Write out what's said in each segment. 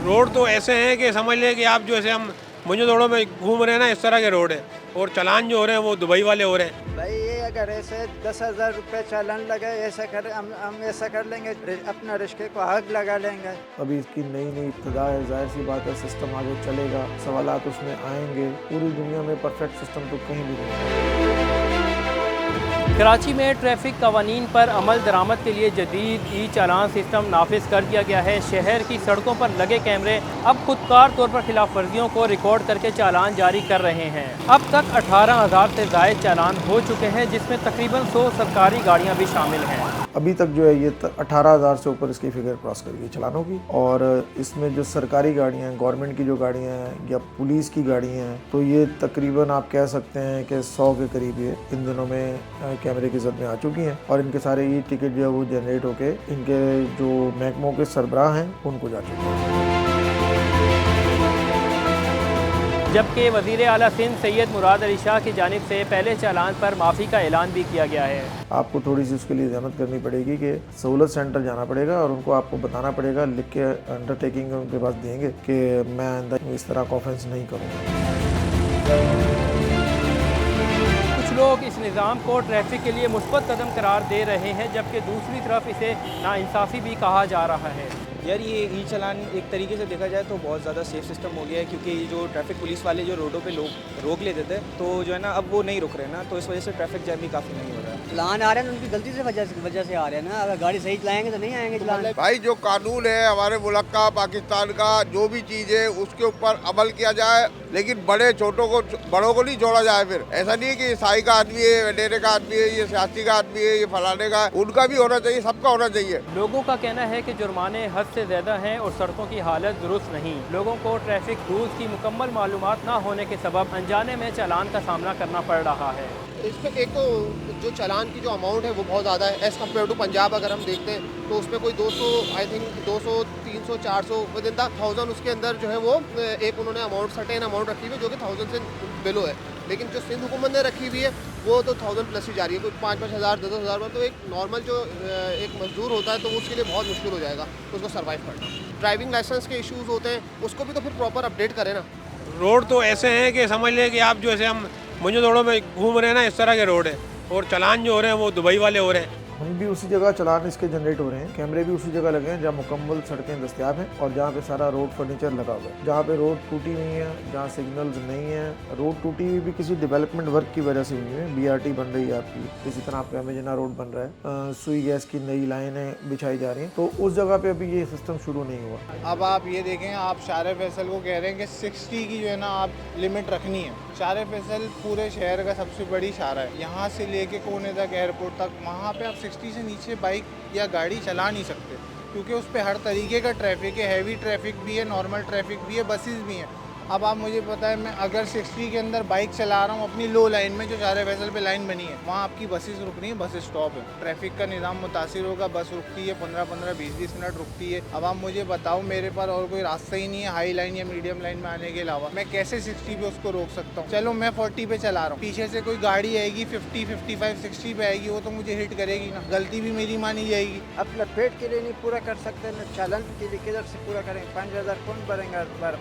Road तो ऐसे हैं कि समझ लें कि आप जो ऐसे हम मोइनजोदड़ो में घूम रहे हैं ना, इस तरह के रोड है। और चालान जो हो रहे हैं वो दुबई वाले हो रहे हैं। भाई ये अगर ऐसे 10,000 रुपये चालान लगे, ऐसा कर हम ऐसा कर लेंगे, अपना रिश्ते को हक लगा लेंगे। अभी इसकी नई नई इब्तिदा है, जाहिर सी बात है सिस्टम आगे चलेगा, सवालात उसमें आएंगे। पूरी दुनिया में परफेक्ट सिस्टम तो कहीं भी नहीं है। कराची में ट्रैफिक कवानीन पर अमल दरामद के लिए जदीद ई चालान सिस्टम नाफिज कर दिया गया है। शहर की सड़कों पर लगे कैमरे अब खुदकार तौर पर खिलाफ वर्जियों को रिकॉर्ड करके चालान जारी कर रहे हैं। अब तक 18,000 से ज़ायद चालान हो चुके हैं, जिसमें तकरीबन 100 सरकारी गाड़ियाँ भी शामिल हैं। अभी तक जो है ये 18,000 से ऊपर इसकी फिगर क्रॉस कर गई चालानों की। और इसमें जो सरकारी गाड़ियाँ हैं, गवर्नमेंट की जो गाड़ियाँ हैं या पुलिस की गाड़ियाँ हैं, तो ये तकरीबन आप कह सकते हैं कि 100 के करीब ये इन दिनों में कैमरे की जद में आ चुकी हैं। और इनके सारे ई टिकट जो है वो जनरेट होके इनके जो महकमों के सरबराह हैं उनको जा चुके हैं। जबकि वज़ीर आला सिंध सैयद मुराद अली शाह की जानिब से पहले चालान पर माफ़ी का ऐलान भी किया गया है। आपको थोड़ी सी उसके लिए जहमत करनी पड़ेगी कि सहूलत सेंटर जाना पड़ेगा और उनको आपको बताना पड़ेगा, लिख के अंडरटेकिंग उनके पास देंगे कि मैं आइंदा इस तरह का ऑफेंस नहीं करूँगा। लोग इस निज़ाम को ट्रैफिक के लिए मुस्बत कदम करार दे रहे हैं, जबकि दूसरी तरफ इसे नाइंसाफ़ी भी कहा जा रहा है। यार ये ई चालान एक तरीके से देखा जाए तो बहुत ज़्यादा सेफ सिस्टम हो गया है, क्योंकि ये जो ट्रैफिक पुलिस वाले जो रोडों पे लोग रोक लेते थे, तो जो है ना अब वो नहीं रुक रहे ना, तो इस वजह से ट्रैफिक जैम भी काफ़ी नहीं हो रहा है। चलान आ रहे हैं उनकी गलती से वजह से आ रहे हैं ना। अगर गाड़ी सही चलाएंगे तो नहीं आएंगे चलान। भाई जो कानून है हमारे मुल्क का, पाकिस्तान का, जो भी चीज़ है उसके ऊपर अमल किया जाए, लेकिन बड़े छोटों को, बड़ों को नहीं जोड़ा जाए। फिर ऐसा नहीं है कि ईसाई का आदमी है, वडेरे का आदमी है, ये सियासी का आदमी है, ये फलाने का, उनका भी होना चाहिए, सबका होना चाहिए। लोगों का कहना है कि जुर्माने हद से ज़्यादा हैं और सड़कों की हालत दुरुस्त नहीं। लोगों को ट्रैफिक रूल्स की मुकम्मल मालूमात न होने के सबब अनजाने में चालान का सामना करना पड़ रहा है। इसमें एक तो जो चालान की जो अमाउंट है वो बहुत ज़्यादा है एज़ कम्पेयर टू पंजाब। अगर हम देखते हैं तो उसमें कोई 200, I think 200, 300, 400 with in the 1000 उसके अंदर जो है वो एक उन्होंने अमाउंट, सर्टेन अमाउंट रखी हुई है जो कि 1000 से बिलो है। लेकिन जो सिंध हुकूमत ने रखी हुई है वो तो 1000 प्लस ही जा रही है, कोई 5-5 हज़ार 10,000 में। तो एक नॉर्मल जो एक मजदूर होता है तो उसके लिए बहुत मुश्किल हो जाएगा उसको सर्वाइव करना। ड्राइविंग लाइसेंस के इश्यूज़ होते हैं, उसको भी तो फिर प्रॉपर अपडेट करें ना। रोड तो ऐसे हैं कि समझ लें कि आप जो ऐसे हम मोइनजोदड़ो में घूम रहे हैं ना, इस तरह के रोड है। और चालान जो हो रहे हैं वो दुबई वाले हो रहे हैं। हम भी उसी जगह चालान इसके जनरेट हो रहे हैं, कैमरे भी उसी जगह लगे हैं जहाँ मुकम्मल सड़कें दस्तयाब हैं और जहाँ पे सारा रोड फर्नीचर लगा हुआ है। जहाँ पे रोड टूटी हुई है, जहाँ सिग्नल्स नहीं है, रोड टूटी हुई भी किसी डेवलपमेंट वर्क की वजह से हुई है। BRT बन रही है आपकी, इसी तरह आपका मेजना रोड बन रहा है, सुई गैस की नई लाइनें बिछाई जा रही हैं, तो उस जगह पे अभी ये सिस्टम शुरू नहीं हुआ। अब आप ये देखें, आप शारे फैसल को कह रहे हैं कि 60 की जो है ना आप लिमिट रखनी है। शारे फैसल पूरे शहर का सबसे बड़ी शारा है, यहाँ से लेके कोने तक, एयरपोर्ट तक, वहाँ पे आप 60 से नीचे बाइक या गाड़ी चला नहीं सकते, क्योंकि उस पर हर तरीके का ट्रैफिक है। हैवी ट्रैफिक भी है, नॉर्मल ट्रैफिक भी है, बसेस भी हैं। अब आप मुझे पता है, मैं अगर 60 के अंदर बाइक चला रहा हूँ अपनी लो लाइन में, जो शारे फैसल पे लाइन बनी है, वहाँ आपकी बसेस रुक रही हैं, बस स्टॉप है, ट्रैफिक का निज़ाम मुतासिर होगा, बस रुकती है 15-15, 20-20 मिनट रुकती है। अब आप मुझे बताओ, मेरे पास और कोई रास्ता ही नहीं है हाई लाइन या मीडियम लाइन में आने के अलावा, मैं कैसे 60 पे उसको रोक सकता हूँ? चलो मैं 40 पे चला रहा हूँ, पीछे से कोई गाड़ी आएगी 50, 55, 60 पे आएगी, वो तो मुझे हिट करेगी ना, गलती भी मेरी मानी जाएगी। अपना पेट के लिए नहीं पूरा कर सकते ना, चालान के लिए किधर से पूरा करेंगे? 5,000 कौन भरेंगे बार?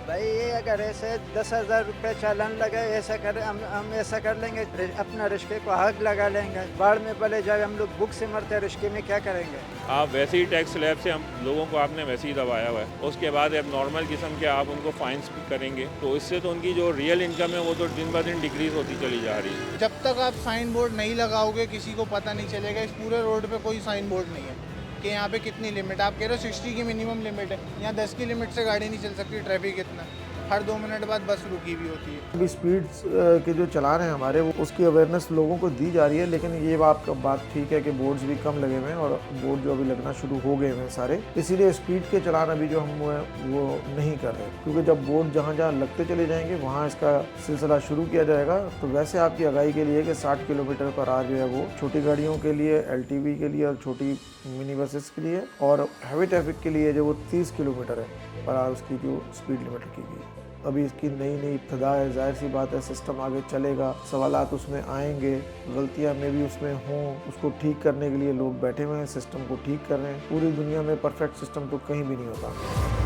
भाई ये अगर ऐसे 10,000 रुपये चालान लगे, ऐसा कर हम ऐसा कर लेंगे, अपना रिश्ते को हक लगा लेंगे। बाढ़ में भले जाए, हम लोग भूख से मरते हैं, रिश्ते में क्या करेंगे? आप वैसे ही टैक्स स्लैब से हम लोगों को आपने वैसे ही दबाया हुआ है, उसके बाद अब नॉर्मल किस्म के आप उनको फाइन्स भी करेंगे, तो इससे तो उनकी जो रियल इनकम है वो तो दिन ब दिन डिक्रीज होती चली जा रही है। जब तक आप साइन बोर्ड नहीं लगाओगे किसी को पता नहीं चलेगा। इस पूरे रोड पे कोई साइन बोर्ड नहीं है कि यहाँ पे कितनी लिमिट, आप कह रहे हो 60 की मिनिमम लिमिट है, यहाँ 10 की लिमिट से गाड़ी नहीं चल सकती। ट्रैफिक कितना, हर 2 मिनट बाद बस रुकी भी होती है। अभी स्पीड के जो चलान हैं हमारे, वो उसकी अवेयरनेस लोगों को दी जा रही है, लेकिन ये आपका बात ठीक है कि बोर्ड्स भी कम लगे हुए हैं और बोर्ड जो अभी लगना शुरू हो गए हैं सारे, इसीलिए स्पीड के चलान अभी जो हम वो नहीं कर रहे, क्योंकि जब बोर्ड जहाँ जहाँ लगते चले जाएंगे वहाँ इसका सिलसिला शुरू किया जाएगा। तो वैसे आपकी आगाही के लिए कि 60 किलोमीटर पर आवर जो है वो छोटी गाड़ियों के लिए, LTV के लिए और छोटी मिनी बसेस के लिए, और हैवी ट्रैफिक के लिए जो वो 30 किलोमीटर है पर आवर उसकी जो स्पीड लिमिट रखी गई है। अभी इसकी नई नई इब्तिदा है, जाहिर सी बात है सिस्टम आगे चलेगा, सवालात उसमें आएंगे, गलतियां में भी उसमें हों, उसको ठीक करने के लिए लोग बैठे हुए हैं, सिस्टम को ठीक कर रहे हैं। पूरी दुनिया में परफेक्ट सिस्टम तो कहीं भी नहीं होता।